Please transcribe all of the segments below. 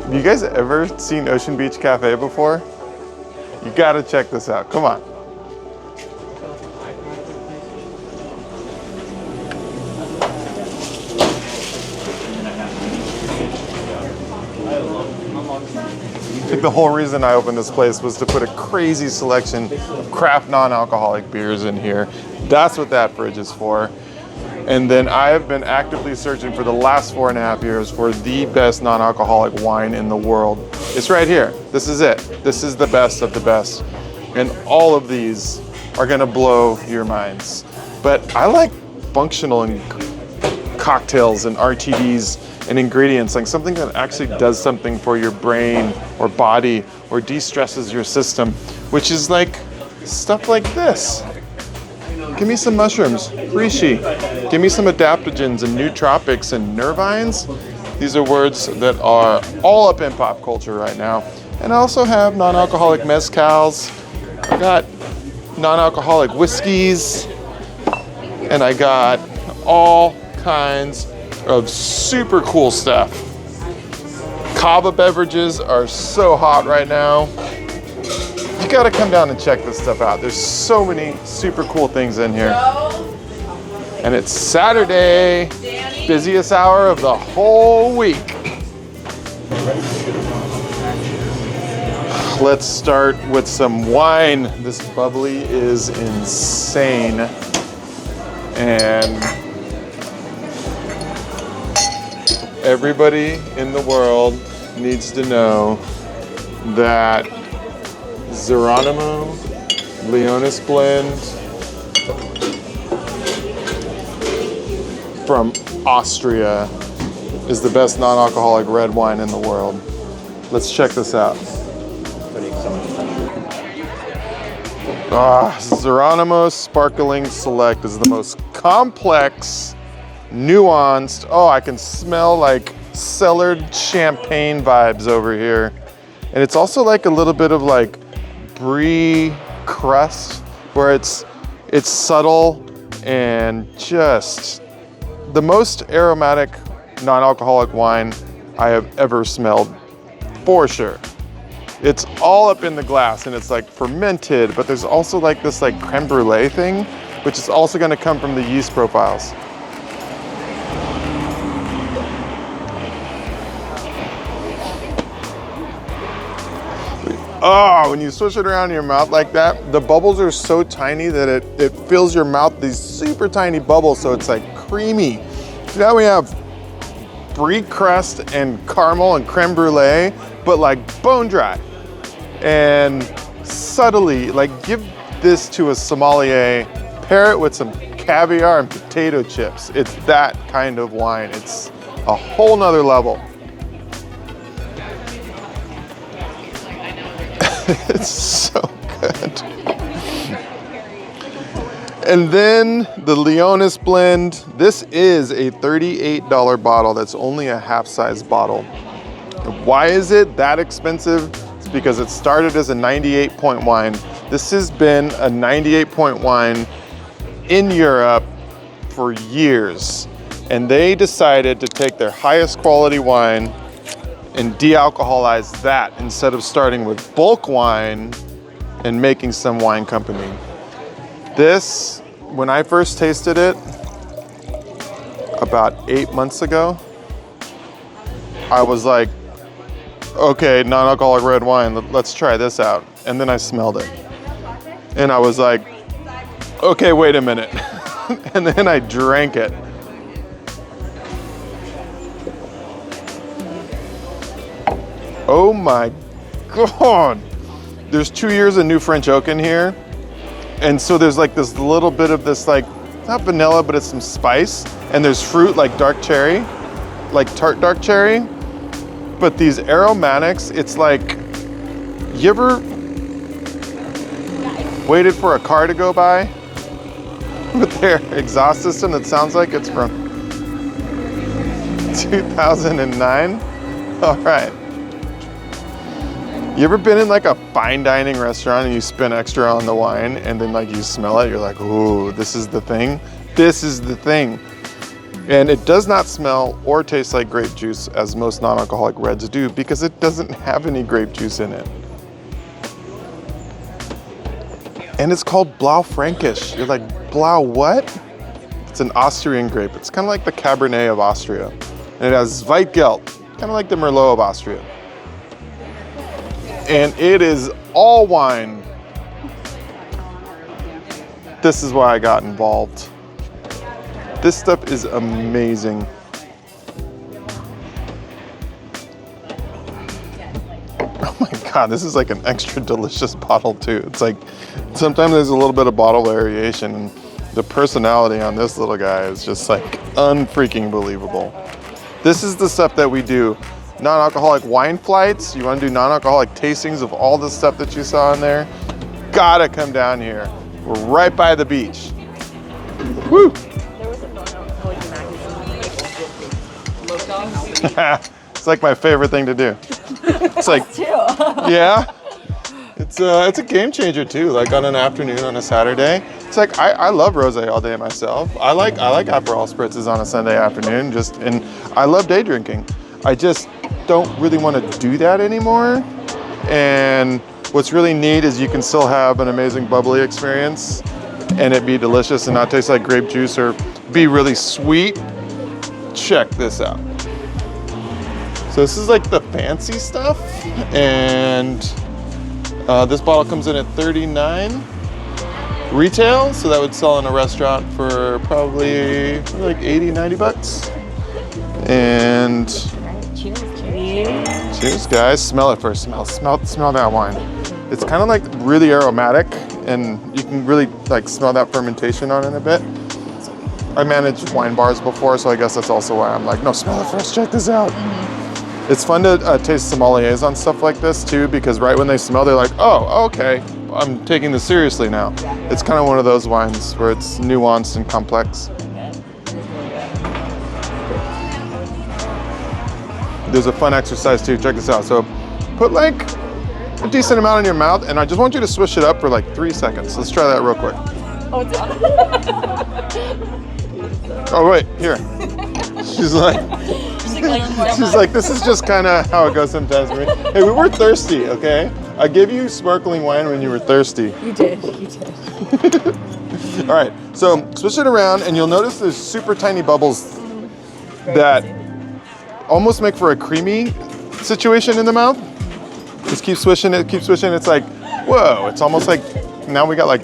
Have you guys ever seen Ocean Beach Cafe before? You gotta check this out, come on. I think the whole reason I opened this place was to put a crazy selection of craft non-alcoholic beers in here. That's what that fridge is for. And then I have been actively searching for the last 4.5 years for the best non-alcoholic wine in the world. It's right here. This is it. This is the best of the best. And all of these are gonna blow your minds. But I like functional and cocktails and RTDs and ingredients, like something that actually does something for your brain or body or de-stresses your system, which is like stuff like this. Give me some mushrooms, reishi. Give me some adaptogens and nootropics and nervines. These are words that are all up in pop culture right now. And I also have non-alcoholic mezcals. I got non-alcoholic whiskeys. And I got all kinds of super cool stuff. Kava beverages are so hot right now. You gotta come down and check this stuff out. There's so many super cool things in here. And it's Saturday, busiest hour of the whole week. Let's start with some wine. This bubbly is insane. And everybody in the world needs to know that ZERONIMO Leonis Blend from Austria is the best non-alcoholic red wine in the world. Let's check this out. ZERONIMO Sparkling Select is the most complex, nuanced, I can smell like cellared champagne vibes over here. And it's also like a little bit of like brie crust, where it's subtle and just the most aromatic non-alcoholic wine I have ever smelled, for sure. It's all up in the glass and it's like fermented, but there's also like this like creme brulee thing, which is also going to come from the yeast profiles. Oh, when you swish it around in your mouth like that, the bubbles are so tiny that it fills your mouth, these super tiny bubbles, so it's like creamy. So now we have brie crust and caramel and creme brulee, but like bone dry. And subtly, like give this to a sommelier, pair it with some caviar and potato chips. It's that kind of wine. It's a whole nother level. It's so good. And then the Leonis Blend. This is a $38 bottle. That's only a half-size bottle. Why is it that expensive? It's because it started as a 98-point wine. This has been a 98-point wine in Europe for years. And they decided to take their highest quality wine and de-alcoholize that instead of starting with bulk wine and making some wine company. This, when I first tasted it about 8 months ago, I was like, okay, non-alcoholic red wine, let's try this out. And then I smelled it. And I was like, okay, wait a minute. And then I drank it. Oh my God. There's 2 years of new French oak in here. And so there's like this little bit of this like, not vanilla, but it's some spice. And there's fruit like dark cherry, like tart dark cherry. But these aromatics, it's like, you ever waited for a car to go by with their exhaust system that sounds like it's from 2009? All right. You ever been in like a fine dining restaurant and you spend extra on the wine and then like you smell it, you're like, ooh, this is the thing? This is the thing. And it does not smell or taste like grape juice as most non-alcoholic reds do because it doesn't have any grape juice in it. And it's called Blaufränkisch. You're like, Blau what? It's an Austrian grape. It's kind of like the Cabernet of Austria. And it has Zweitgeld, kind of like the Merlot of Austria. And it is all wine. This is why I got involved. This stuff is amazing. Oh my God, this is like an extra delicious bottle too. It's like, sometimes there's a little bit of bottle variation and the personality on this little guy is just like unfreaking believable. This is the stuff that we do. Non-alcoholic wine flights. You want to do non-alcoholic tastings of all the stuff that you saw in there? Gotta come down here. We're right by the beach. Woo! It's like my favorite thing to do. It's like, yeah. It's a game changer too. Like on an afternoon on a Saturday. It's like I love rosé all day myself. I like Aperol spritzes on a Sunday afternoon. And I love day drinking. I just don't really want to do that anymore. And what's really neat is you can still have an amazing bubbly experience and it be delicious and not taste like grape juice or be really sweet. Check this out. So this is like the fancy stuff, and this bottle comes in at $39 retail, so that would sell in a restaurant for probably like 80, 90 bucks. And cheers guys, smell it first, smell that wine. It's kind of like really aromatic and you can really like smell that fermentation on it a bit. I managed wine bars before, so I guess that's also why I'm like, no, smell it first, check this out. It's fun to taste sommeliers on stuff like this too, because right when they smell, they're like, oh, okay, I'm taking this seriously now. It's kind of one of those wines where it's nuanced and complex. There's a fun exercise too, check this out. So put like a decent amount in your mouth and I just want you to swish it up for like 3 seconds. Let's try that real quick. Oh, it's on. Oh wait, here. She's like, this is just kind of how it goes sometimes for me. Hey, we were thirsty, okay? I gave you sparkling wine when you were thirsty. You did. All right, so switch it around and you'll notice there's super tiny bubbles that almost make for a creamy situation in the mouth. Just keep swishing it, It's like, whoa, it's almost like, now we got like,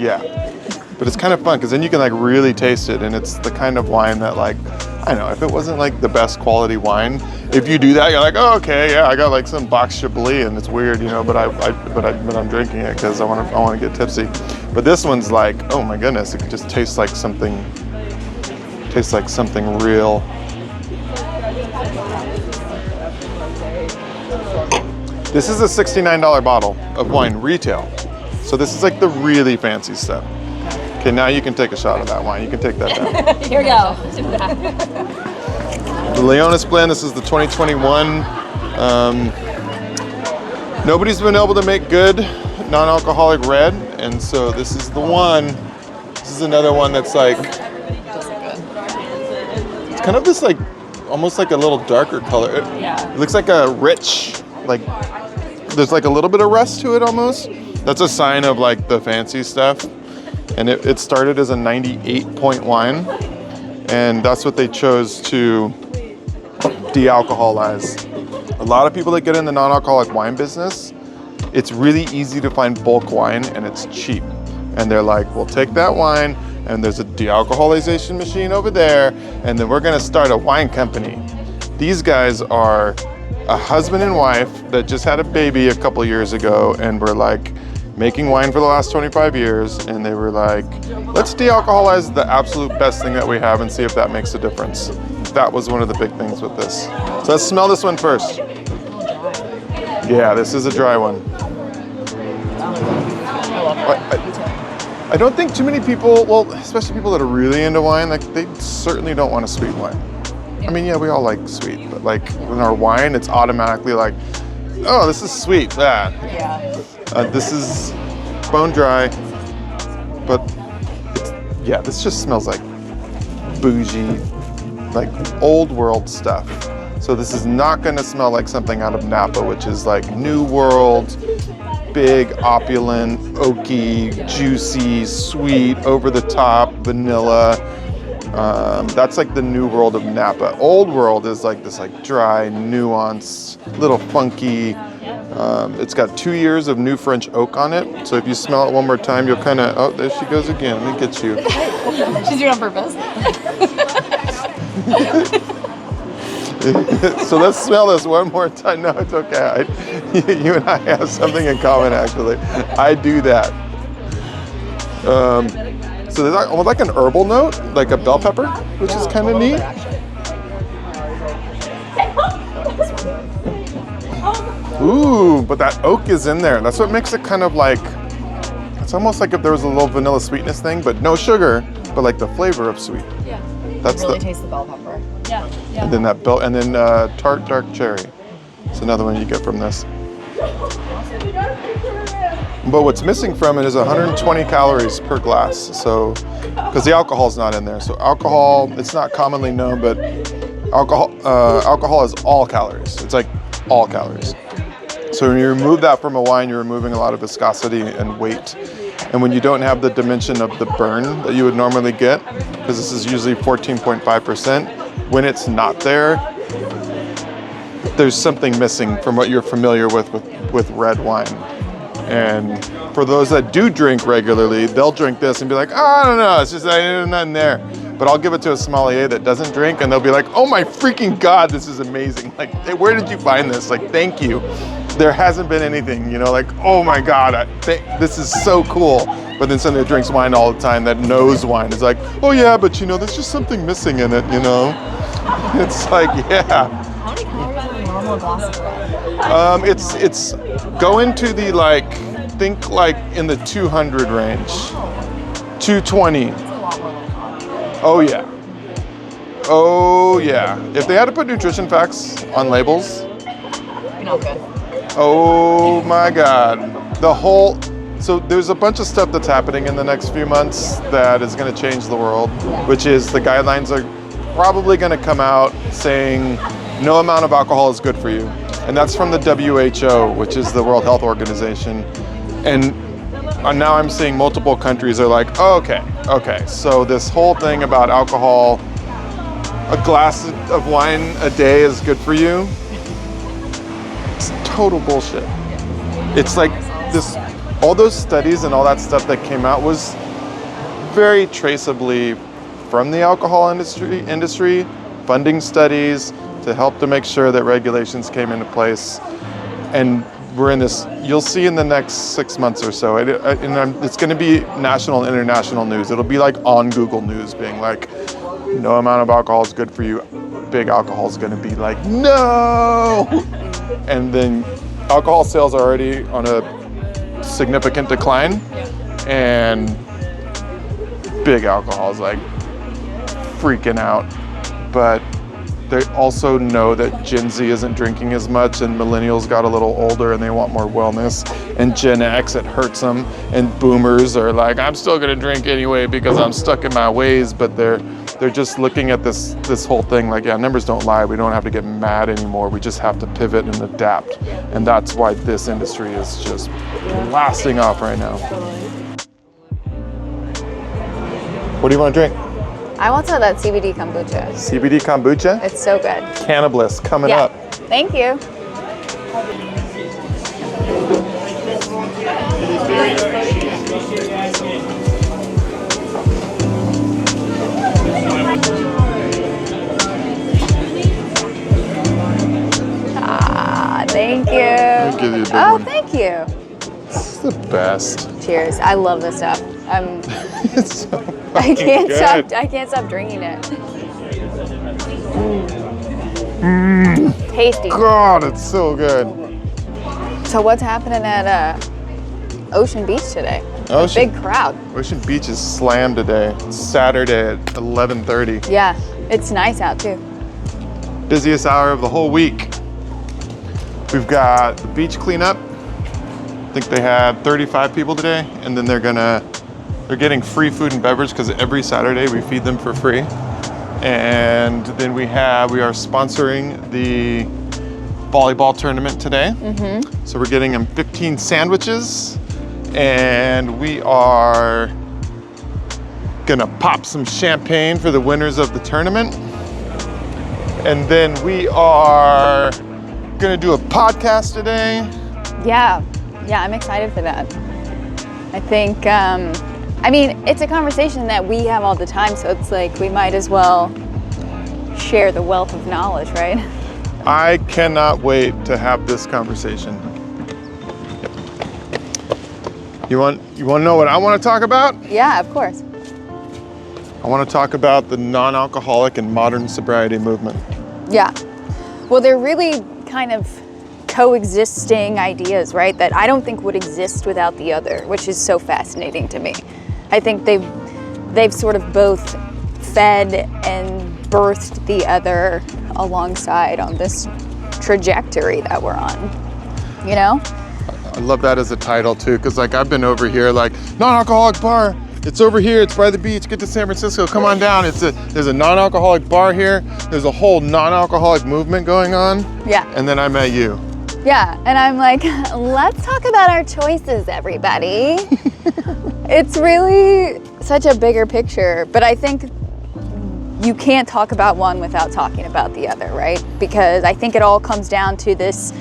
yeah. But it's kind of fun because then you can like really taste it and it's the kind of wine that like, I don't know, if it wasn't like the best quality wine, if you do that, you're like, oh, okay, yeah, I got like some box Chablis and it's weird, you know, but I'm drinking it because I want to get tipsy. But this one's like, oh my goodness, it just tastes like something real. This is a $69 bottle of wine retail. So this is like the really fancy stuff. Okay, now you can take a shot of that wine. You can take that down. Here we go. The Leonis Blend, this is the 2021. Nobody's been able to make good non-alcoholic red, and so this is the one. This is another one that's like, it's kind of this like, almost like a little darker color. It looks like a rich, like, there's like a little bit of rust to it almost. That's a sign of like the fancy stuff. And it started as a 98-point wine, and that's what they chose to de-alcoholize. A lot of people that get in the non-alcoholic wine business, it's really easy to find bulk wine and it's cheap. And they're like, we'll take that wine and there's a de-alcoholization machine over there and then we're gonna start a wine company. These guys are a husband and wife that just had a baby a couple years ago and were like, making wine for the last 25 years, and they were like, let's de-alcoholize the absolute best thing that we have and see if that makes a difference. That was one of the big things with this. So let's smell this one first. Yeah, this is a dry one. I don't think too many people, well, especially people that are really into wine, like they certainly don't want a sweet wine. I mean, yeah, we all like sweet, but like in our wine, it's automatically like, oh, this is sweet. Yeah. This is bone dry, but yeah, this just smells like bougie, like old world stuff. So this is not going to smell like something out of Napa, which is like New World, big, opulent, oaky, juicy, sweet, over the top, vanilla. That's like the New World of Napa. Old World is like this like dry, nuanced, little funky. It's got 2 years of new French oak on it. So if you smell it one more time, you'll kind of, oh, there she goes again. Let me get you. She's doing it on purpose. So let's smell this one more time. No, it's okay. You and I have something in common, actually. I do that. So there's almost like an herbal note, like a bell pepper, which is kind of neat. Ooh, but that oak is in there. That's what makes it kind of like, it's almost like if there was a little vanilla sweetness thing, but no sugar, but like the flavor of sweet. Yeah. That's really taste the bell pepper. Yeah. And then that bell, and then tart dark cherry. It's another one you get from this. But what's missing from it is 120 calories per glass. So, because the alcohol's not in there. So alcohol, it's not commonly known, but alcohol is all calories. It's like all calories. So when you remove that from a wine, you're removing a lot of viscosity and weight. And when you don't have the dimension of the burn that you would normally get, because this is usually 14.5%, when it's not there, there's something missing from what you're familiar with red wine. And for those that do drink regularly, they'll drink this and be like, oh, I don't know, it's just there's nothing there. But I'll give it to a sommelier that doesn't drink and they'll be like, oh my freaking God, this is amazing. Like, hey, where did you find this? Like, thank you. There hasn't been anything, you know, like, oh my God, this is so cool. But then somebody that drinks wine all the time that knows wine is like, oh yeah, but you know, there's just something missing in it, you know? It's like, yeah. How many calories is a normal glass of red? It's go into the like, think like in the 200 range, 220. It's a lot more than that. Oh yeah. Oh yeah. If they had to put nutrition facts on labels, Not good. oh my God. So there's a bunch of stuff that's happening in the next few months that is going to change the world, which is the guidelines are probably going to come out saying no amount of alcohol is good for you. And that's from the WHO, which is the World Health Organization. And now I'm seeing multiple countries are like, oh, okay. So this whole thing about alcohol, a glass of wine a day is good for you. It's total bullshit. It's like this, all those studies and all that stuff that came out was very traceably from the alcohol industry, funding studies to help to make sure that regulations came into place. And we're in this, you'll see in the next 6 months or so, it's going to be national and international news. It'll be like on Google News being like, no amount of alcohol is good for you. Big alcohol is going to be like, no! And then alcohol sales are already on a significant decline, and big alcohol is like freaking out. But they also know that Gen Z isn't drinking as much, and millennials got a little older and they want more wellness, and Gen X, it hurts them, and boomers are like, I'm still gonna drink anyway because I'm stuck in my ways. But they're just looking at this whole thing like, yeah, numbers don't lie. We don't have to get mad anymore. We just have to pivot and adapt. And that's why this industry is just blasting off right now. What do you want to drink? I want some of that CBD kombucha. CBD kombucha? It's so good. Cannabliss coming up. Thank you. Thank you. I'll give you a big one. Thank you. It's the best. Cheers. I love this stuff. It's so I can't good. stop. I can't stop drinking it. Tasty. God, it's so good. So what's happening at Ocean Beach today? Big crowd. Ocean Beach is slammed today. It's Saturday at 11:30. Yeah, it's nice out too. busiest hour of the whole week. We've got the beach cleanup. I think they had 35 people today, and then they're getting free food and beverage because every Saturday we feed them for free. And then we are sponsoring the volleyball tournament today. So we're getting them 15 sandwiches, and we are gonna pop some champagne for the winners of the tournament. And then we are gonna do a podcast today. Yeah, I'm excited for that. I think, I mean, it's a conversation that we have all the time, so it's like we might as well share the wealth of knowledge, right? I cannot wait to have this conversation. You want to know what I want to talk about? Yeah, of course. I want to talk about the non-alcoholic and modern sobriety movement. Yeah. Well, they're really kind of coexisting ideas, right? That I don't think would exist without the other, which is so fascinating to me. I think they've sort of both fed and birthed the other alongside on this trajectory that we're on, you know? I love that as a title too, because like I've been over here like non-alcoholic bar. It's over here. It's by the beach. Get to San Francisco. Come on down. There's a non-alcoholic bar here. There's a whole non-alcoholic movement going on. Yeah. And then I met you. Yeah, and I'm like, let's talk about our choices, everybody. It's really such a bigger picture, but I think you can't talk about one without talking about the other, right? Because I think it all comes down to this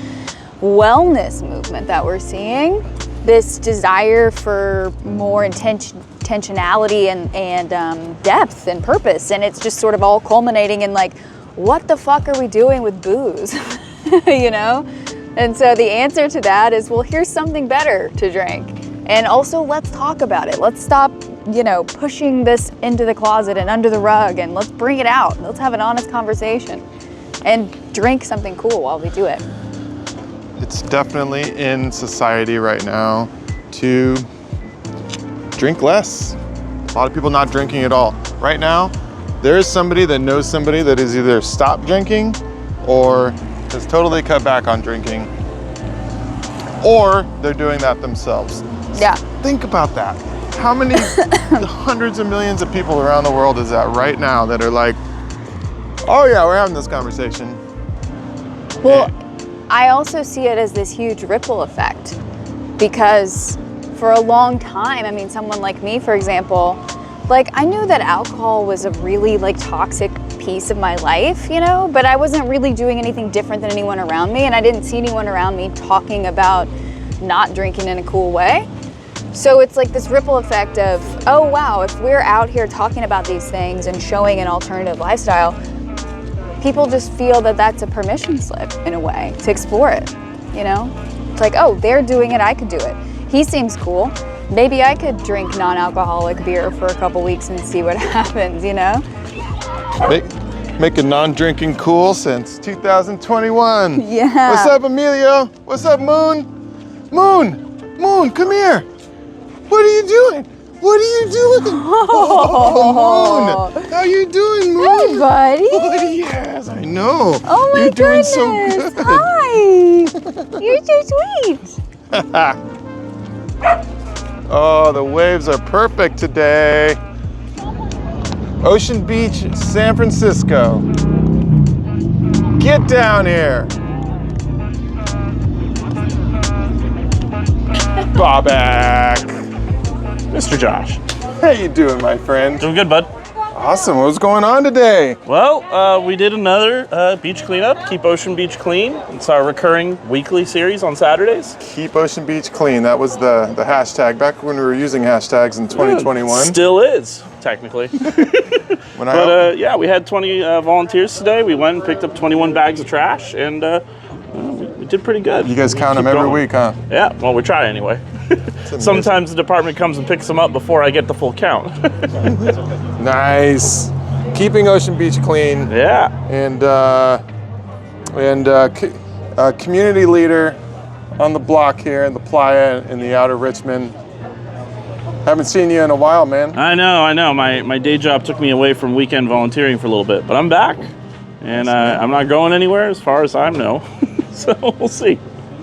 wellness movement that we're seeing, this desire for more intentionality and depth and purpose, and it's just sort of all culminating in like, what the fuck are we doing with booze, you know? And so the answer to that is, well, here's something better to drink, and also let's talk about it. Let's stop, you know, pushing this into the closet and under the rug, and let's bring it out. Let's have an honest conversation and drink something cool while we do it. It's definitely in society right now to drink less. A lot of people not drinking at all. Right now, there is somebody that knows somebody that has either stopped drinking or has totally cut back on drinking, or they're doing that themselves. Yeah. Think about that. How many hundreds of millions of people around the world is that right now that are like, oh yeah, we're having this conversation? Well, I also see it as this huge ripple effect, because for a long time, I mean, someone like me, for example, like I knew that alcohol was a really like toxic piece of my life, you know, but I wasn't really doing anything different than anyone around me, and I didn't see anyone around me talking about not drinking in a cool way. So it's like this ripple effect of, oh wow, if we're out here talking about these things and showing an alternative lifestyle, people just feel that that's a permission slip in a way to explore it, you know? It's like, oh, they're doing it, I could do it. He seems cool. Maybe I could drink non-alcoholic beer for a couple weeks and see what happens, you know? Making non-drinking cool since 2021. Yeah. What's up, Emilio? What's up, Moon? Moon, come here. What are you doing? What are you doing? Oh, Moon. How you doing, Moon? Hey, buddy. Oh, yes, I know. Oh my You're goodness. doing so good. Hi. You're so sweet. Oh, the waves are perfect today. Ocean Beach, San Francisco. Get down here. Bobak. Mr. Josh. How you doing, my friend? Doing good, bud. Awesome. What's going on today? Well, we did another beach cleanup, Keep Ocean Beach Clean. It's our recurring weekly series on Saturdays. Keep Ocean Beach Clean. That was the hashtag back when we were using hashtags in 2021. Still is, technically. Yeah, we had 20 volunteers today. We went and picked up 21 bags of trash, and we did pretty good. You guys count them every week, huh? Yeah, well, we try anyway. Sometimes the department comes and picks them up before I get the full count. Nice. Keeping Ocean Beach clean. Yeah. And community leader on the block here in the Playa in the outer Richmond. Haven't seen you in a while, man. I know. My day job took me away from weekend volunteering for a little bit, but I'm back. And I'm not going anywhere as far as I know. So we'll see.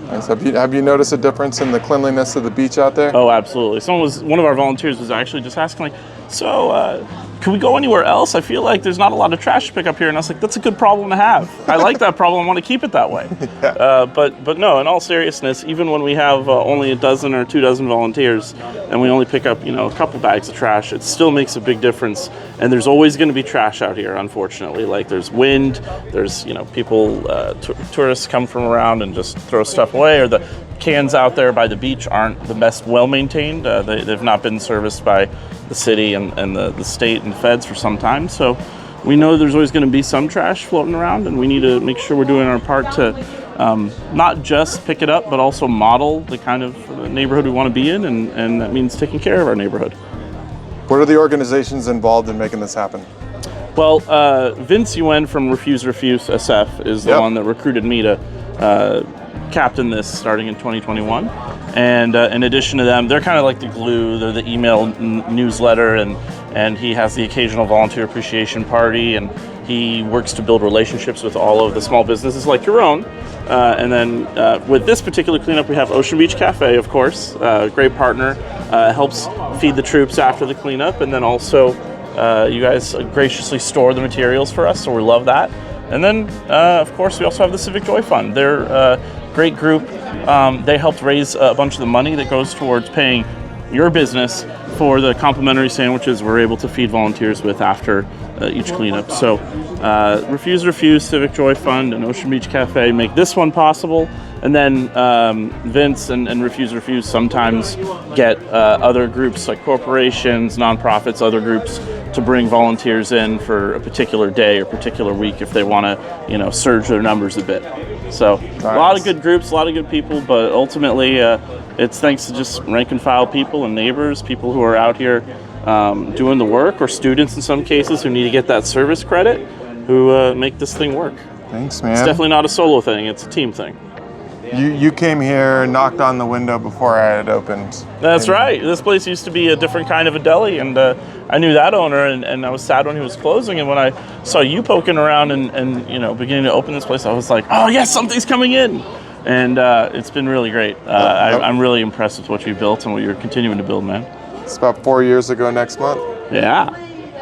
Nice. Have you noticed a difference in the cleanliness of the beach out there? Oh, absolutely. One of our volunteers was actually just asking, like, so can we go anywhere else? I feel like there's not a lot of trash to pick up here. And I was like, that's a good problem to have. I like that problem. I want to keep it that way. Yeah. But no, in all seriousness, even when we have only a dozen or 24 volunteers and we only pick up, a couple bags of trash, it still makes a big difference. And there's always going to be trash out here, unfortunately. Like there's wind, there's, people, tourists come from around and just throw stuff away, or the cans out there by the beach aren't the best well-maintained. They've not been serviced by the city and the state and feds for some time. So we know there's always going to be some trash floating around, and we need to make sure we're doing our part to not just pick it up, but also model the kind of neighborhood we want to be in, and that means taking care of our neighborhood. What are the organizations involved in making this happen? Well, Vince Yuen from Refuse SF is the one that recruited me to captain this starting in 2021. And in addition to them, they're kind of like the glue. They're the email newsletter, and he has the occasional volunteer appreciation party, and he works to build relationships with all of the small businesses like your own. And then with this particular cleanup, we have Ocean Beach Cafe, of course, great partner, helps feed the troops after the cleanup, and then also you guys graciously store the materials for us, so we love that. And then, of course, we also have the Civic Joy Fund. They're a great group. They helped raise a bunch of the money that goes towards paying your business for the complimentary sandwiches we're able to feed volunteers with after each cleanup. So Refuse, Civic Joy Fund, and Ocean Beach Cafe make this one possible. And then Vince and Refuse sometimes get other groups like corporations, nonprofits, other groups to bring volunteers in for a particular day or particular week if they want to, surge their numbers a bit. So nice. A lot of good groups, a lot of good people, but ultimately it's thanks to just rank and file people and neighbors, people who are out here doing the work, or students in some cases who need to get that service credit, who make this thing work. Thanks, man. It's definitely not a solo thing, it's a team thing. You came here, knocked on the window before I had opened. That's right. This place used to be a different kind of a deli, and I knew that owner, and I was sad when he was closing. And when I saw you poking around and beginning to open this place, I was like, oh yes, something's coming in. And it's been really great. I'm really impressed with what you built and what you're continuing to build, man. It's about 4 years ago next month. Yeah.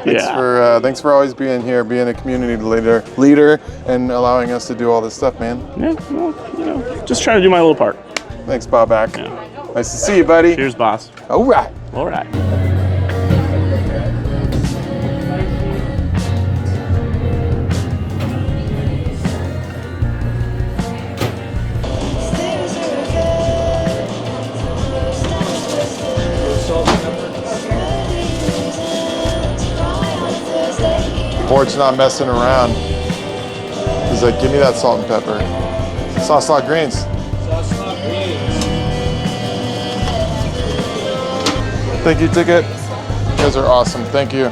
Thanks for always being here, being a community leader, and allowing us to do all this stuff, man. Yeah, well, just trying to do my little part. Thanks, Bobak. Yeah. Nice to see you, buddy. Cheers, boss. All right. All right. Port's not messing around. He's like, give me that salt and pepper. Sauce lot greens. Thank you, ticket. You guys are awesome. Thank you.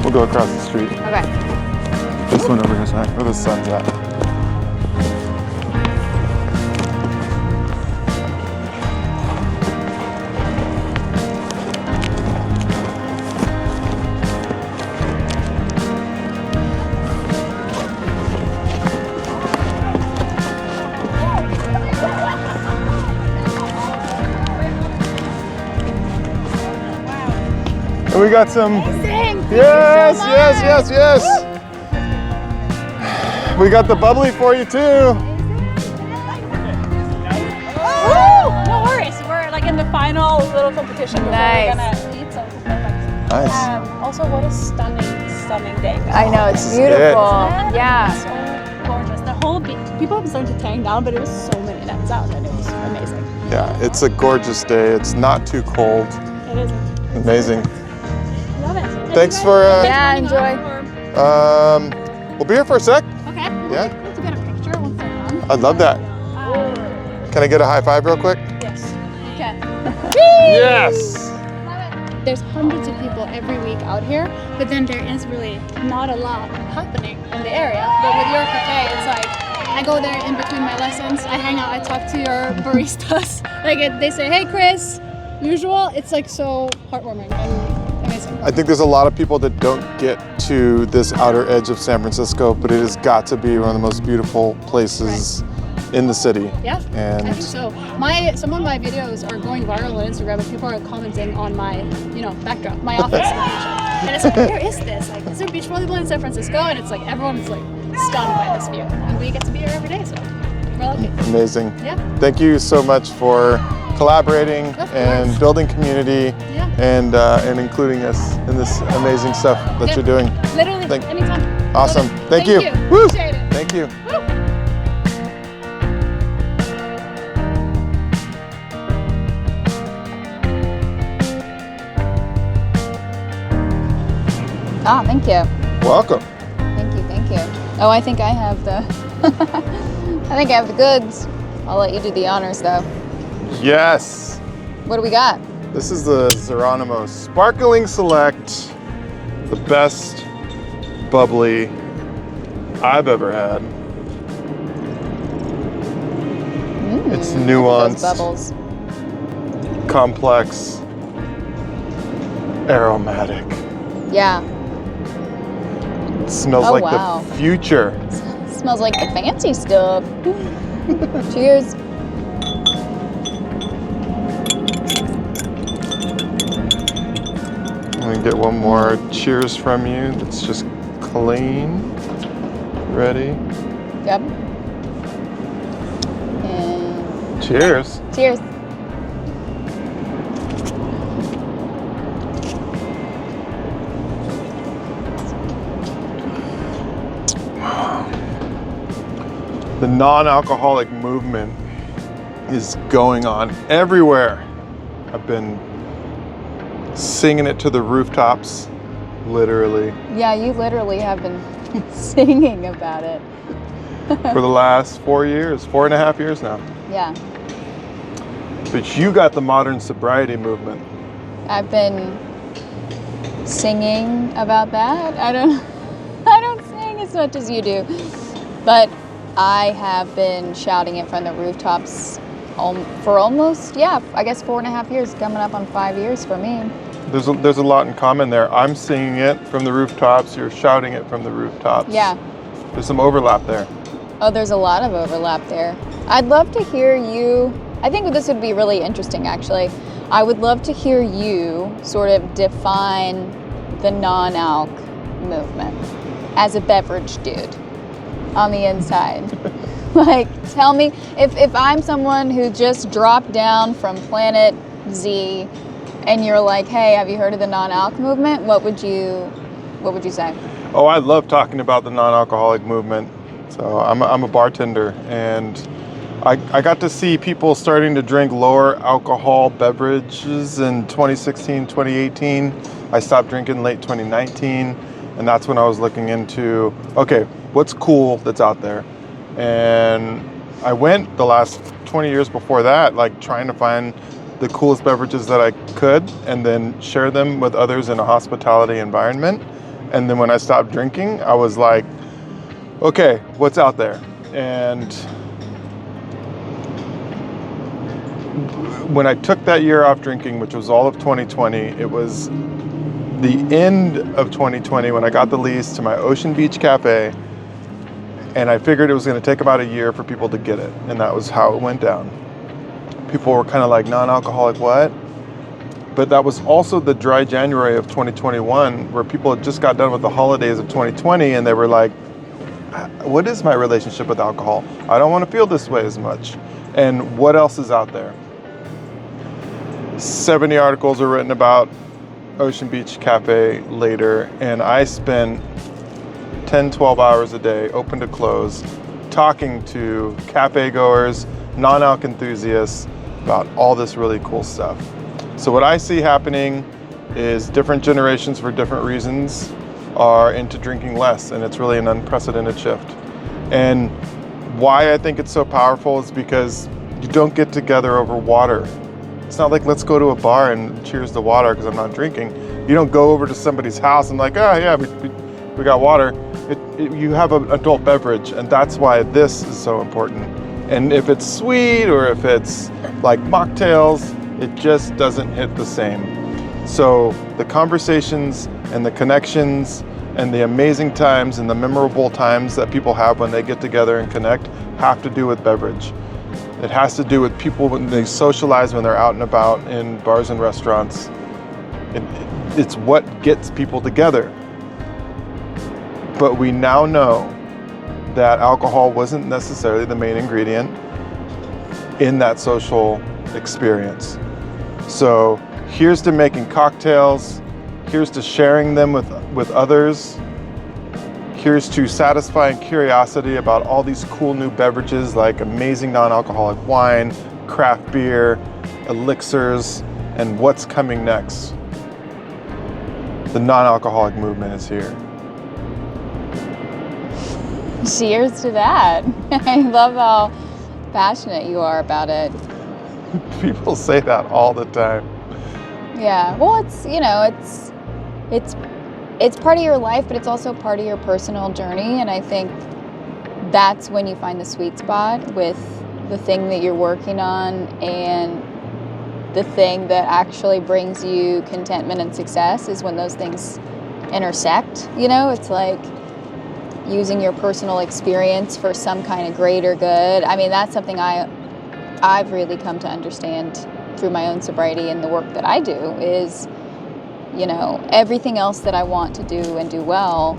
We'll go across the street. Okay. This one over here, where the sun's at. And we got some. Yes. We got the bubbly for you too. Oh, no worries. We're like in the final little competition. Nice. We're gonna eat, so it's perfect. Nice. Also, what a stunning day. I know, it's This is beautiful. It's Yeah. so gorgeous. The whole beach. People have been starting to tearing down, but it was so many nights out, and it was amazing. Yeah, it's a gorgeous day. It's not too cold. It is. Amazing. Love it. Thanks for. Yeah, enjoy. We'll be here for a sec. Okay. Yeah. Let's get a picture once they're done. I'd love that. Can I get a high five real quick? Yes. Okay. Yes. Love it. there's hundreds of people every week out here, but then there is really not a lot happening in the area. But with your cafe, it's like I go there in between my lessons, I hang out, I talk to your baristas. They say, hey Chris, usual. It's like so heartwarming and amazing. I think there's a lot of people that don't get to this outer edge of San Francisco, but it has got to be one of the most beautiful places in the city. Yeah, and I think so. Some of my videos are going viral on Instagram, and people are commenting on my, backdrop, my office location. And it's like, where is this? Like, is there beach volleyball in San Francisco? And it's like everyone's like stunned by this view, and we get to be here every day, so we're lucky. Amazing. Yeah. Thank you so much for collaborating and building community and including us in this amazing stuff that you're doing. Literally, anytime. Awesome. Thank you. Woo. Appreciate it. Thank you. Woo. Ah, thank you. Welcome. Thank you. Oh, I think I have the I think I have the goods. I'll let you do the honors though. Yes. What do we got? This is the ZERONIMO Sparkling Select, the best bubbly I've ever had. It's nuanced, bubbles. complex, aromatic. Yeah. It smells Oh, like wow. the future. Smells like the fancy stuff. Cheers. I'm gonna get one more cheers from you. That's just clean. Ready? Yep. And Cheers. cheers. The non-alcoholic movement is going on everywhere. I've been singing it to the rooftops, literally, Yeah, you literally have been singing about it. for the last 4.5 years now. Yeah. But you got the modern sobriety movement. I've been singing about that. I don't sing as much as you do, but I have been shouting it from the rooftops for almost, I guess 4.5 years, coming up on 5 years for me. There's a lot in common there. I'm singing it from the rooftops. You're shouting it from the rooftops. Yeah. There's some overlap there. Oh, there's a lot of overlap there. I'd love to hear you. I think this would be really interesting, actually. I would love to hear you sort of define the non-alc movement as a beverage dude on the inside. Like, tell me, if I'm someone who just dropped down from Planet Z and you're like, hey, have you heard of the non-alc movement? What would you say? Oh, I love talking about the non-alcoholic movement. So I'm a bartender, and I got to see people starting to drink lower alcohol beverages in 2016, 2018. I stopped drinking late 2019, and that's when I was looking into, okay, what's cool that's out there? And I went the last 20 years before that, like trying to find the coolest beverages that I could and then share them with others in a hospitality environment. And then when I stopped drinking, I was like, okay, what's out there? And when I took that year off drinking, which was all of 2020, it was the end of 2020 when I got the lease to my Ocean Beach Cafe, and I figured it was going to take about a year for people to get it, and that was how it went down. People were kind of like, non-alcoholic what? But that was also the dry January of 2021, where people had just got done with the holidays of 2020, and they were like, what is my relationship with alcohol? I don't want to feel this way as much. And what else is out there? 70 articles were written about Ocean Beach Cafe later, and I spent 10, 12 hours a day, open to close, talking to cafe goers, non-alc enthusiasts about all this really cool stuff. So what I see happening is different generations for different reasons are into drinking less, and it's really an unprecedented shift. And why I think it's so powerful is because you don't get together over water It's not like, let's go to a bar and cheers to water because I'm not drinking. You don't go over to somebody's house and like, oh yeah, we got water. You have an adult beverage, and that's why this is so important. And if it's sweet or if it's like mocktails, it just doesn't hit the same. So the conversations and the connections and the amazing times and the memorable times that people have when they get together and connect have to do with beverage. It has to do with people when they socialize, when they're out and about in bars and restaurants. It's what gets people together. But we now know that alcohol wasn't necessarily the main ingredient in that social experience. So here's to making cocktails, here's to sharing them with others, here's to satisfying curiosity about all these cool new beverages like amazing non-alcoholic wine, craft beer, elixirs, and what's coming next. The non-alcoholic movement is here. Cheers to that. I love how passionate you are about it. People say that all the time. Yeah, well, it's part of your life, but it's also part of your personal journey, and I think that's when you find the sweet spot with the thing that you're working on and the thing that actually brings you contentment and success is when those things intersect. It's like using your personal experience for some kind of greater good. I mean, that's something I've really come to understand through my own sobriety and the work that I do is, everything else that I want to do and do well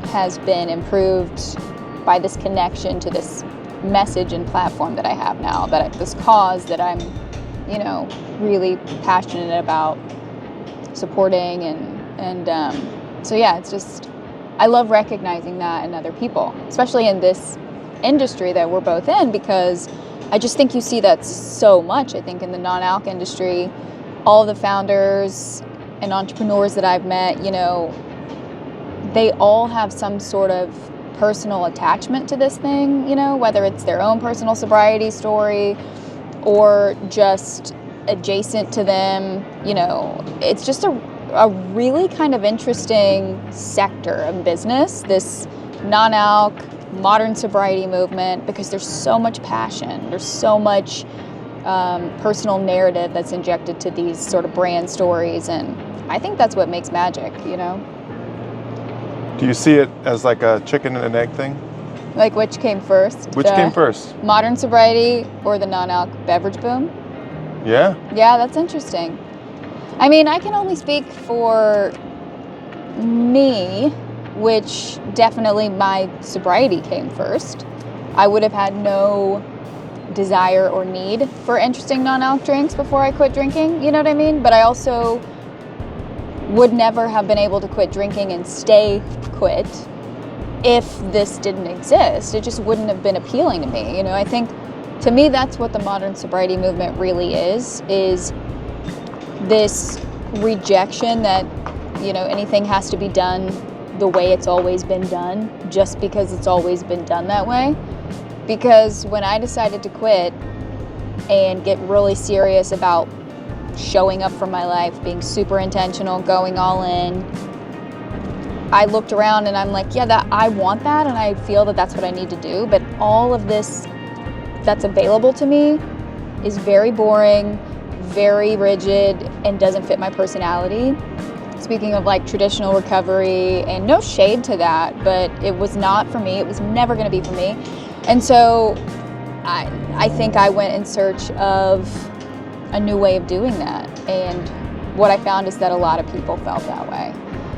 has been improved by this connection to this message and platform that I have now, this cause that I'm, really passionate about supporting so yeah, it's just, I love recognizing that in other people, especially in this industry that we're both in, because I just think you see that so much. I think in the non-alc industry, all the founders and entrepreneurs that I've met, they all have some sort of personal attachment to this thing, whether it's their own personal sobriety story or just adjacent to them. It's just a really kind of interesting sector of business, this non-alc modern sobriety movement, because there's so much passion, there's so much personal narrative that's injected to these sort of brand stories, and I think that's what makes magic. Do you see it as like a chicken and an egg thing? Like which came first? Which came first? Modern sobriety or the non-alc beverage boom? Yeah. Yeah, that's interesting. I mean, I can only speak for me, which definitely my sobriety came first. I would have had no desire or need for interesting non-alc drinks before I quit drinking, you know what I mean? But I also would never have been able to quit drinking and stay quit if this didn't exist. It just wouldn't have been appealing to me. I think to me that's what the modern sobriety movement really is this rejection that, anything has to be done the way it's always been done, just because it's always been done that way. Because when I decided to quit and get really serious about showing up for my life, being super intentional, going all in, I looked around and I'm like, yeah, I want that, and I feel that that's what I need to do, but all of this that's available to me is very boring, very rigid, and doesn't fit my personality. Speaking of like traditional recovery, and no shade to that, but it was not for me. It was never going to be for me. And so I think I went in search of a new way of doing that. And what I found is that a lot of people felt that way.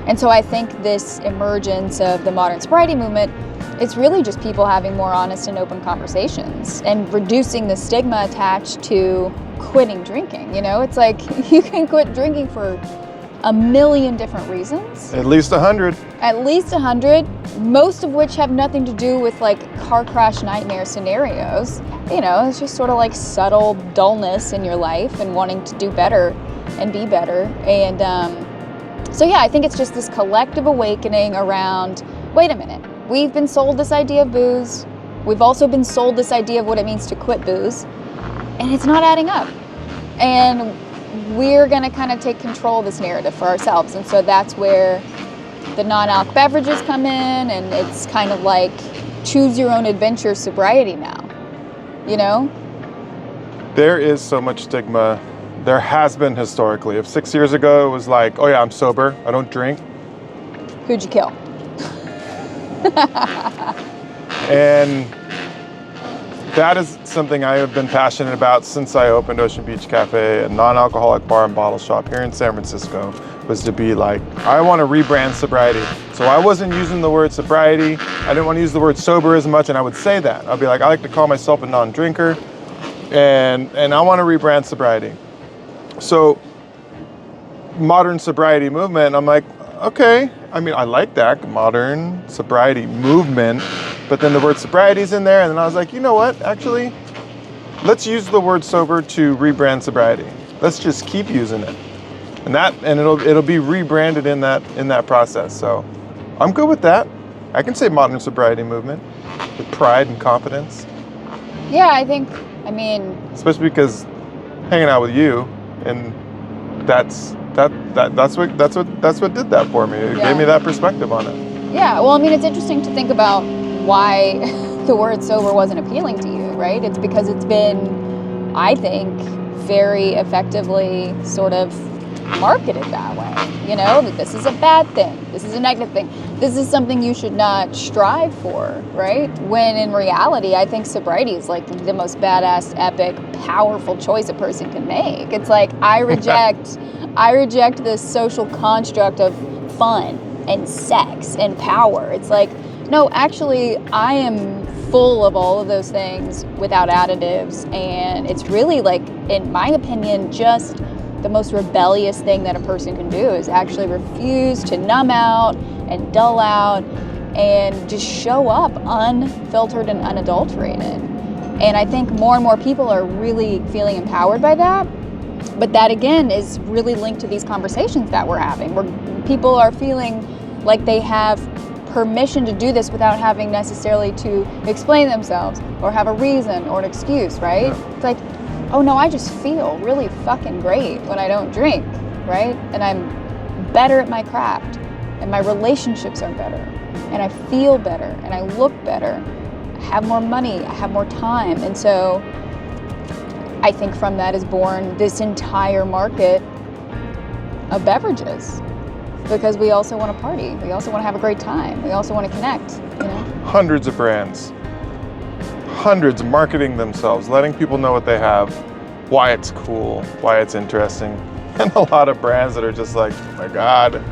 And so I think this emergence of the modern sobriety movement, it's really just people having more honest and open conversations and reducing the stigma attached to quitting drinking. It's like you can quit drinking for a million different reasons. At least 100. At least 100, most of which have nothing to do with like car crash nightmare scenarios. It's just sort of like subtle dullness in your life and wanting to do better and be better. And so yeah, I think it's just this collective awakening around, wait a minute, we've been sold this idea of booze. We've also been sold this idea of what it means to quit booze, and it's not adding up. And we're going to kind of take control of this narrative for ourselves. And so that's where the non-alc beverages come in, and it's kind of like choose your own adventure sobriety now, you know? There is so much stigma. There has been historically. If 6 years ago it was like, oh yeah, I'm sober, I don't drink. Who'd you kill? And that is something I have been passionate about since I opened Ocean Beach Cafe, a non-alcoholic bar and bottle shop here in San Francisco, was to be like, I want to rebrand sobriety. So I wasn't using the word sobriety. I didn't want to use the word sober as much, and I would say that. I'd be like, I like to call myself a non-drinker, and I want to rebrand sobriety. So modern sobriety movement, I'm like, okay. I mean, I like that, modern sobriety movement, but then the word sobriety is in there, and then I was like, you know what, actually, let's use the word sober to rebrand sobriety. Let's just keep using it. And it'll be rebranded in that process. So I'm good with that. I can say modern sobriety movement with pride and confidence. Yeah, I mean, especially because hanging out with you, and that's what did that for me. It gave me that perspective on it. Yeah, well, I mean, it's interesting to think about why the word sober wasn't appealing to you, right? It's because it's been, I think, very effectively sort of marketed that way, you know, that this is a bad thing, this is a negative thing, this is something you should not strive for, right? When in reality, I think sobriety is like the most badass, epic, powerful choice a person can make. It's like, I reject this social construct of fun and sex and power. It's like, no, actually, I am full of all of those things without additives, and it's really like, in my opinion, just the most rebellious thing that a person can do is actually refuse to numb out and dull out and just show up unfiltered and unadulterated. And I think more and more people are really feeling empowered by that. But that, again, is really linked to these conversations that we're having, where people are feeling like they have permission to do this without having necessarily to explain themselves or have a reason or an excuse, right? Yeah. It's like, oh no, I just feel really fucking great when I don't drink, right? And I'm better at my craft, and my relationships are better, and I feel better, and I look better. I have more money, I have more time. And so I think from that is born this entire market of beverages, because we also want to party, we also want to have a great time, we also want to connect, you know? Hundreds of brands, hundreds marketing themselves, letting people know what they have, why it's cool, why it's interesting, and a lot of brands that are just like, oh my God,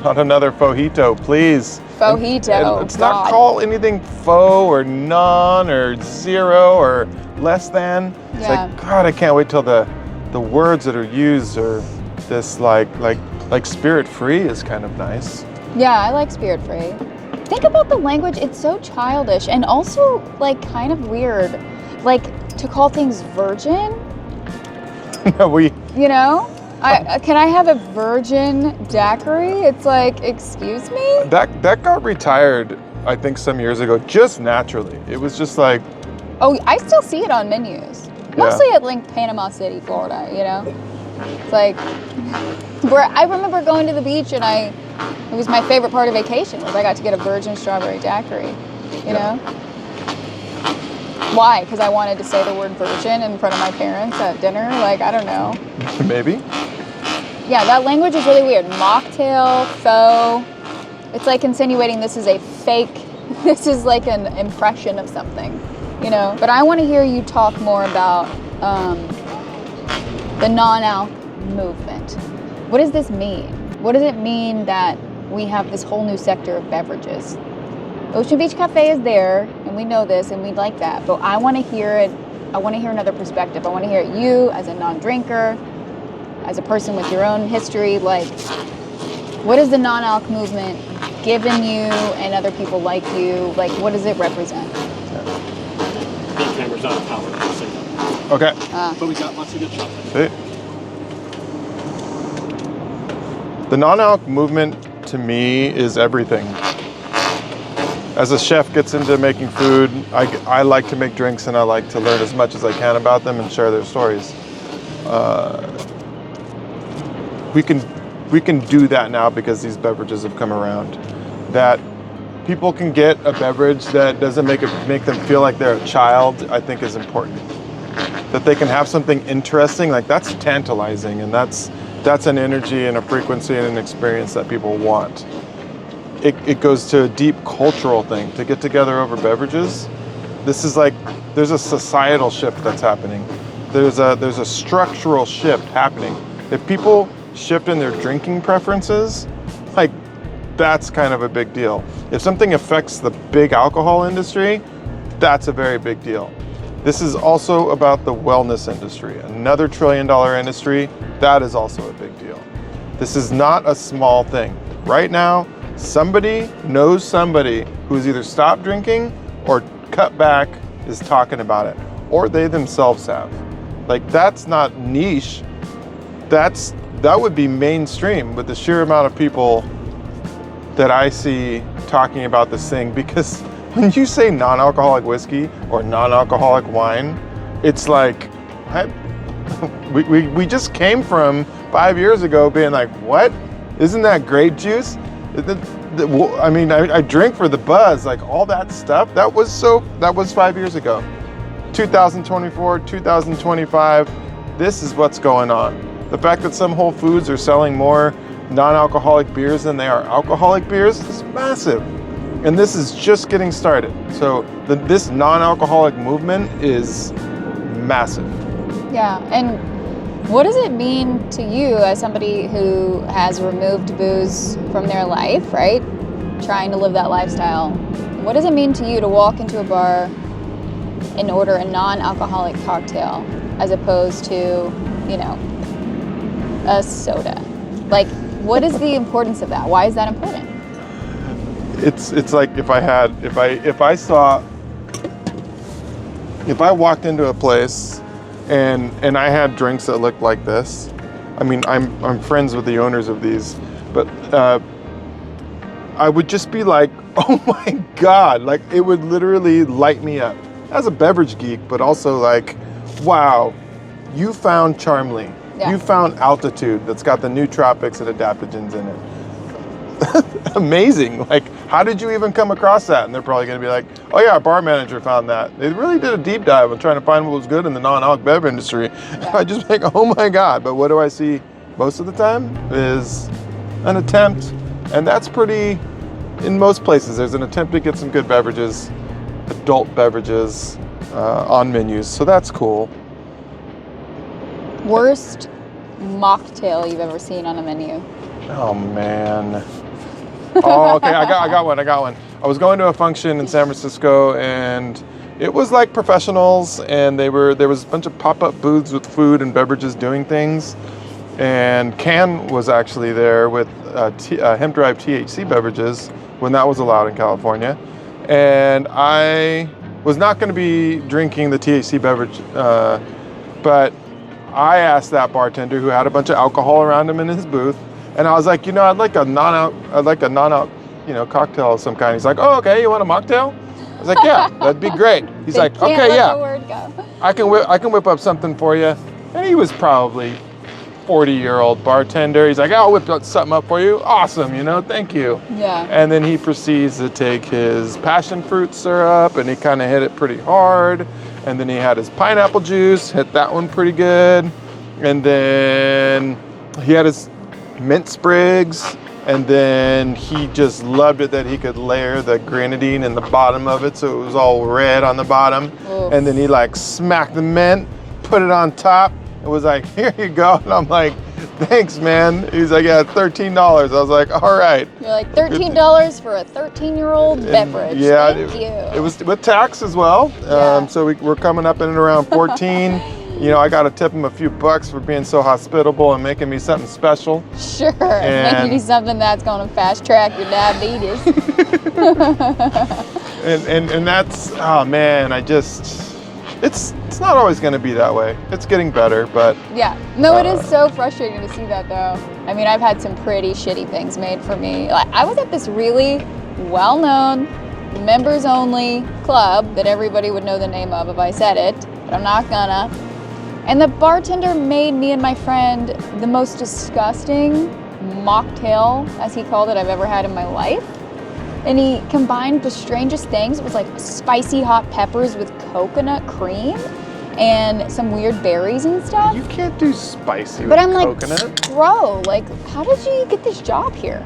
not another Fojito, please. Fojito, and let's not call anything faux or non or zero or less than. It's like, God, I can't wait till the words that are used are this like spirit free is kind of nice. Yeah, I like spirit free. Think about the language, it's so childish and also like kind of weird. Like to call things virgin. You know? Can I have a virgin daiquiri? It's like, excuse me? That got retired, I think, some years ago, just naturally. It was just like... Oh, I still see it on menus. Mostly at like Panama City, Florida, you know? It's like, where I remember going to the beach and it was my favorite part of vacation was I got to get a virgin strawberry daiquiri, you know? Why? Because I wanted to say the word virgin in front of my parents at dinner? Like, I don't know. Maybe. Yeah, that language is really weird. Mocktail, faux. It's like insinuating this is a fake, this is like an impression of something, you know? But I want to hear you talk more about the non-alc movement. What does this mean? What does it mean that we have this whole new sector of beverages? Ocean Beach Cafe is there, and we know this, and we like that, but I want to hear it. I want to hear another perspective. I want to hear it, you as a non-drinker, as a person with your own history, like, what has the non-alc movement given you and other people like you? Like, what does it represent? Big camera's out of power. Okay. But we got lots of good shots. See? The non-alc movement, to me, is everything. As a chef gets into making food, I like to make drinks, and I like to learn as much as I can about them and share their stories. we can do that now because these beverages have come around. That people can get a beverage that doesn't make them feel like they're a child, I think is important. That they can have something interesting, like that's tantalizing, and that's an energy and a frequency and an experience that people want. It goes to a deep cultural thing to get together over beverages. This is like, there's a societal shift that's happening. There's a structural shift happening. If people shift in their drinking preferences, like that's kind of a big deal. If something affects the big alcohol industry, that's a very big deal. This is also about the wellness industry, another $1 trillion industry. That is also a big deal. This is not a small thing. Right now, somebody knows somebody who's either stopped drinking or cut back is talking about it, or they themselves have. Like, that's not niche. That would be mainstream with the sheer amount of people that I see talking about this thing, because when you say non-alcoholic whiskey or non-alcoholic wine, it's like, we just came from 5 years ago being like, what? Isn't that grape juice? I mean, I drink for the buzz, like all that stuff. That was 5 years ago. 2024, 2025, this is what's going on. The fact that some Whole Foods are selling more non-alcoholic beers than they are alcoholic beers is massive. And this is just getting started. So this non-alcoholic movement is massive. Yeah, and what does it mean to you as somebody who has removed booze from their life, right? Trying to live that lifestyle. What does it mean to you to walk into a bar and order a non-alcoholic cocktail as opposed to, a soda? Like, what is the importance of that? Why is that important? It's like if I walked into a place and I had drinks that looked like this. I mean, I'm friends with the owners of these, but I would just be like, oh my God, like it would literally light me up as a beverage geek, but also like, wow, you found Charmly. Yeah. You found Altitude that's got the nootropics and adaptogens in it. Amazing. Like, how did you even come across that? And they're probably going to be like, oh yeah, our bar manager found that. They really did a deep dive on trying to find what was good in the non-alc bev industry. Yeah. I just think, oh my God. But what do I see most of the time is an attempt. And that's pretty, in most places, there's an attempt to get some good beverages, adult beverages on menus. So that's cool. Worst mocktail you've ever seen on a menu? Oh man. Oh, okay, I got one. I was going to a function in San Francisco, and it was like professionals, and there was a bunch of pop-up booths with food and beverages doing things. And Can was actually there with hemp-derived THC beverages when that was allowed in California. And I was not going to be drinking the THC beverage, but I asked that bartender who had a bunch of alcohol around him in his booth, and I was like, I'd like a non-alc, cocktail of some kind. He's like, oh, okay, you want a mocktail? I was like, yeah, that'd be great. He's like, okay, yeah, the word go. I can whip up something for you. And he was probably 40-year-old bartender. He's like, I'll whip something up for you. Awesome, thank you. Yeah. And then he proceeds to take his passion fruit syrup, and he kind of hit it pretty hard. And then he had his pineapple juice, hit that one pretty good. And then he had his mint sprigs. And then he just loved it that he could layer the grenadine in the bottom of it, so it was all red on the bottom. Oof. And then he smacked the mint, put it on top. It was like, here you go. And I'm like, thanks, man. He's like, yeah, $13. I was like, all right. You're like, $13 for a 13-year-old beverage. Yeah, Thank you. It was with tax as well. Yeah. So we're coming up in and around 14. I got to tip him a few bucks for being so hospitable and making me something special. Sure, making you something that's going to fast track your diabetes. and that's, oh man, it's not always going to be that way. It's getting better, but... Yeah, no, it is so frustrating to see that though. I mean, I've had some pretty shitty things made for me. I was at this really well-known, members-only club that everybody would know the name of if I said it, but I'm not gonna. And the bartender made me and my friend the most disgusting mocktail, as he called it, I've ever had in my life. And he combined the strangest things. It was like spicy hot peppers with coconut cream and some weird berries and stuff. You can't do spicy But with I'm coconut. like, bro, like, how did you get this job here?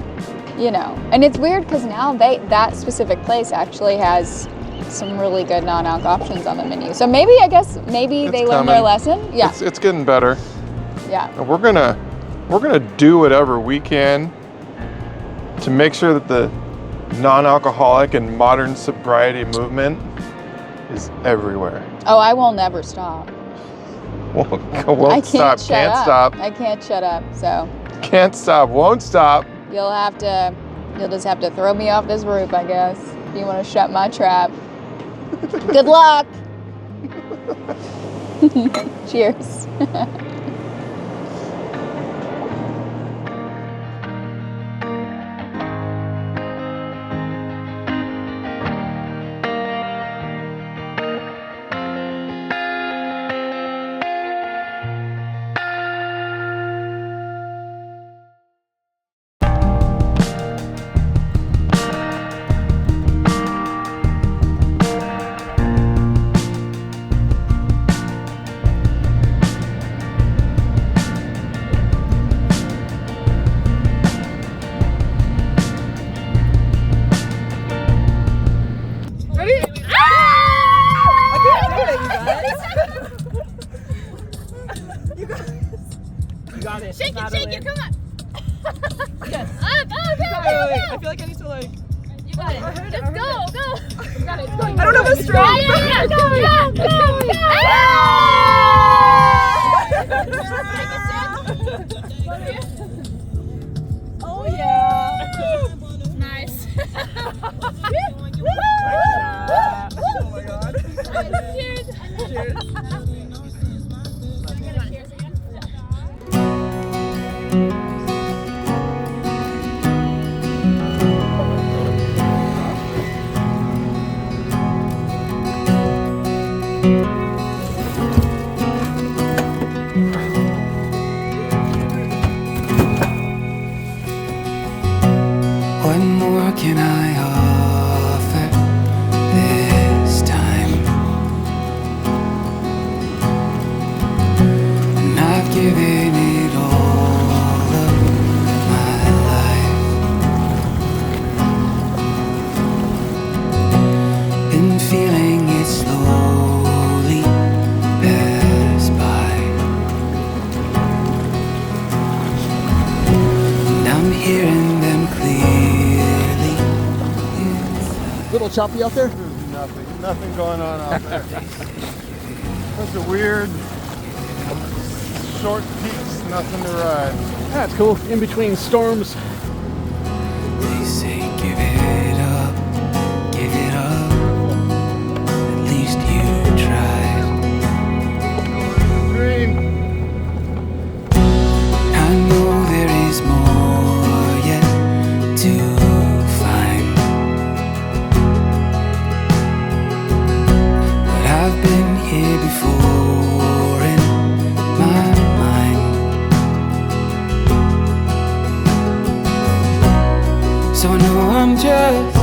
You know, and it's weird because now that specific place actually has some really good non-alc options on the menu. So maybe, I guess, they learned their lesson. Yeah. It's getting better. Yeah. And we're gonna do whatever we can to make sure that the non-alcoholic and modern sobriety movement is everywhere. Oh, I will never stop. Won't stop, can't stop. I can't shut up. So Can't stop, won't stop. you'll just have to throw me off this roof, I guess, if you want to shut my trap. Good luck. Cheers. Shake it, come on. Yes. Up, Wait. I feel like I need to like. You got it. Just go. You got it. I don't have a straw. Yeah. Go. Oh yeah. Nice. Oh my god. Cheers. Cheers. Cheers again. What more can I offer this time? And I've given it all of my life. Been feeling it slowly pass by. And I'm hearing them clearly. Little choppy out there? There's nothing going on out there. Bunch of weird short peaks, nothing to ride. That's cool. In between storms. They say give it up, give it up. At least you tried. Dream. I know there is more yet to find, but I've been here before in my mind. So I know I'm just